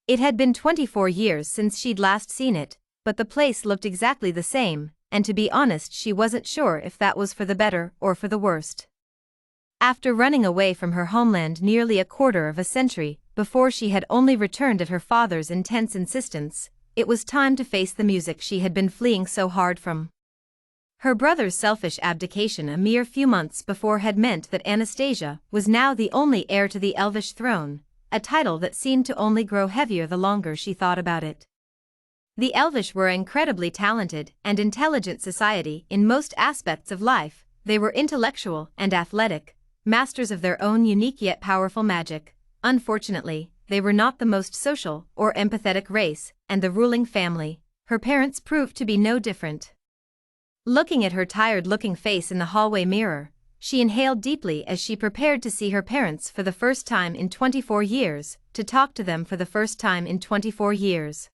It had been 24 years since she'd last seen it, but the place looked exactly the same, and to be honest she wasn't sure if that was for the better or for the worst. After running away from her homeland nearly a quarter of a century, before she had only returned at her father's intense insistence, it was time to face the music she had been fleeing so hard from. Her brother's selfish abdication a mere few months before had meant that Anastasia was now the only heir to the Elvish throne, a title that seemed to only grow heavier the longer she thought about it. The Elvish were an incredibly talented and intelligent society in most aspects of life. They were intellectual and athletic, masters of their own unique yet powerful magic. Unfortunately, they were not the most social or empathetic race, and the ruling family, her parents, proved to be no different. Looking at her tired-looking face in the hallway mirror, she inhaled deeply as she prepared to see her parents for the first time in 24 years, to talk to them for the first time in 24 years.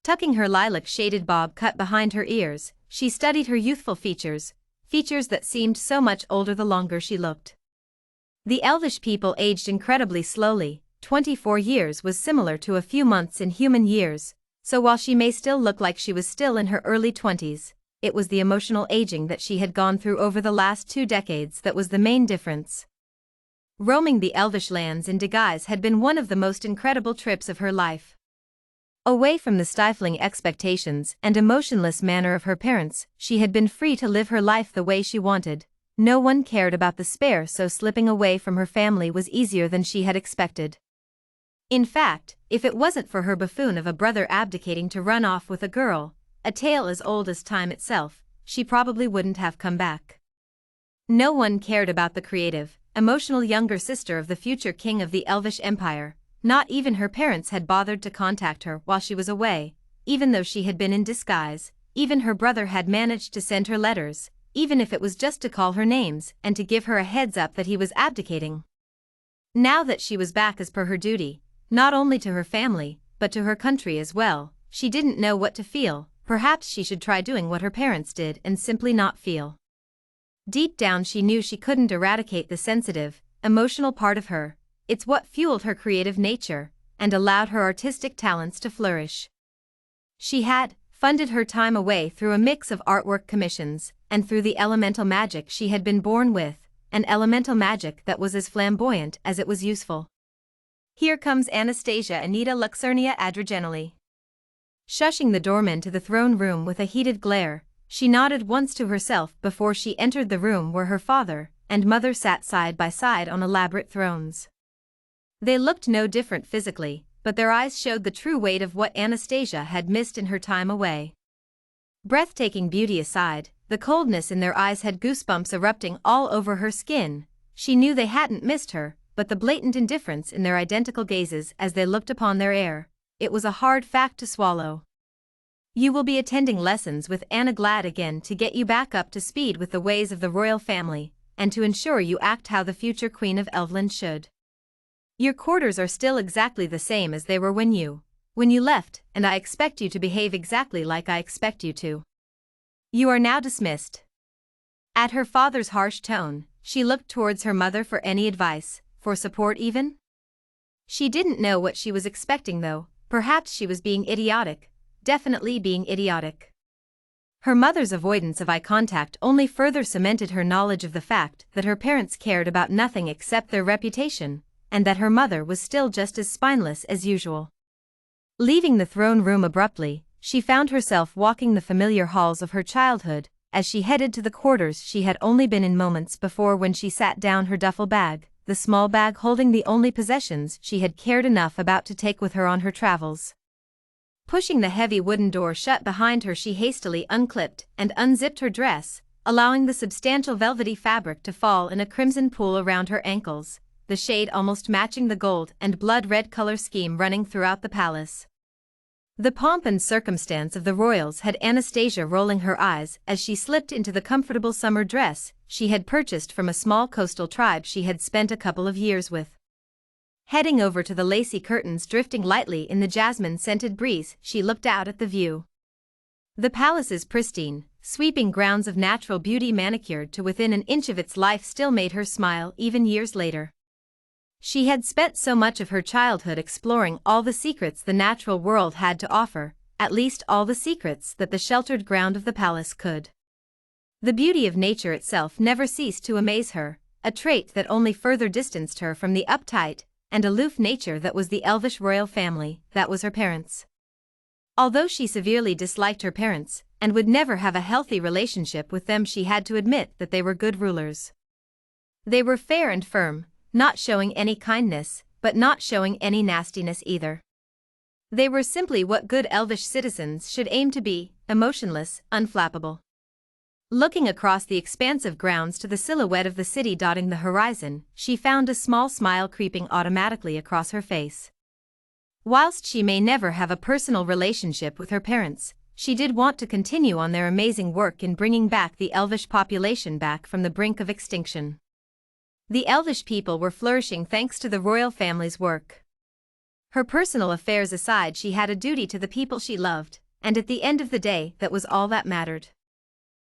Tucking her lilac-shaded bob cut behind her ears, she studied her youthful features that seemed so much older the longer she looked. The Elvish people aged incredibly slowly. 24 years was similar to a few months in human years, so while she may still look like she was still in her early 20s, it was the emotional aging that she had gone through over the last 2 decades that was the main difference. Roaming the Elvish lands in disguise had been one of the most incredible trips of her life. Away from the stifling expectations and emotionless manner of her parents, she had been free to live her life the way she wanted. No one cared about the spare, so slipping away from her family was easier than she had expected. In fact, if it wasn't for her buffoon of a brother abdicating to run off with a girl, a tale as old as time itself, she probably wouldn't have come back. No one cared about the creative, emotional younger sister of the future king of the Elvish Empire. Not even her parents had bothered to contact her while she was away, even though she had been in disguise. Even her brother had managed to send her letters, even if it was just to call her names and to give her a heads up that he was abdicating. Now that she was back as per her duty, not only to her family, but to her country as well, she didn't know what to feel. Perhaps she should try doing what her parents did and simply not feel. Deep down she knew she couldn't eradicate the sensitive, emotional part of her. It's what fueled her creative nature and allowed her artistic talents to flourish. She had funded her time away through a mix of artwork commissions and through the elemental magic she had been born with, an elemental magic that was as flamboyant as it was useful. Here comes Anastasia Anita Luxurnia Adrigenoli. Shushing the doorman to the throne room with a heated glare, she nodded once to herself before she entered the room where her father and mother sat side by side on elaborate thrones. They looked no different physically, but their eyes showed the true weight of what Anastasia had missed in her time away. Breathtaking beauty aside, the coldness in their eyes had goosebumps erupting all over her skin. She knew they hadn't missed her, but the blatant indifference in their identical gazes as they looked upon their heir, it was a hard fact to swallow. You will be attending lessons with Anna Glad again to get you back up to speed with the ways of the royal family, and to ensure you act how the future Queen of Elvland should. Your quarters are still exactly the same as they were when you left, and I expect you to behave exactly like I expect you to. You are now dismissed. At her father's harsh tone, she looked towards her mother for any advice, for support even. She didn't know what she was expecting though. Perhaps she was being idiotic, definitely being idiotic. Her mother's avoidance of eye contact only further cemented her knowledge of the fact that her parents cared about nothing except their reputation, and that her mother was still just as spineless as usual. Leaving the throne room abruptly, she found herself walking the familiar halls of her childhood, as she headed to the quarters she had only been in moments before when she sat down her duffel bag, the small bag holding the only possessions she had cared enough about to take with her on her travels. Pushing the heavy wooden door shut behind her, she hastily unclipped and unzipped her dress, allowing the substantial velvety fabric to fall in a crimson pool around her ankles, the shade almost matching the gold and blood-red color scheme running throughout the palace. The pomp and circumstance of the royals had Anastasia rolling her eyes as she slipped into the comfortable summer dress she had purchased from a small coastal tribe she had spent a couple of years with. Heading over to the lacy curtains drifting lightly in the jasmine-scented breeze, she looked out at the view. The palace's pristine, sweeping grounds of natural beauty manicured to within an inch of its life still made her smile even years later. She had spent so much of her childhood exploring all the secrets the natural world had to offer, at least all the secrets that the sheltered ground of the palace could. The beauty of nature itself never ceased to amaze her, a trait that only further distanced her from the uptight and aloof nature that was the elvish royal family, that was her parents. Although she severely disliked her parents, and would never have a healthy relationship with them, she had to admit that they were good rulers. They were fair and firm, not showing any kindness, but not showing any nastiness either. They were simply what good elvish citizens should aim to be, emotionless, unflappable. Looking across the expansive grounds to the silhouette of the city dotting the horizon, she found a small smile creeping automatically across her face. Whilst she may never have a personal relationship with her parents, she did want to continue on their amazing work in bringing back the elvish population back from the brink of extinction. The elvish people were flourishing thanks to the royal family's work. Her personal affairs aside, she had a duty to the people she loved, and at the end of the day, that was all that mattered.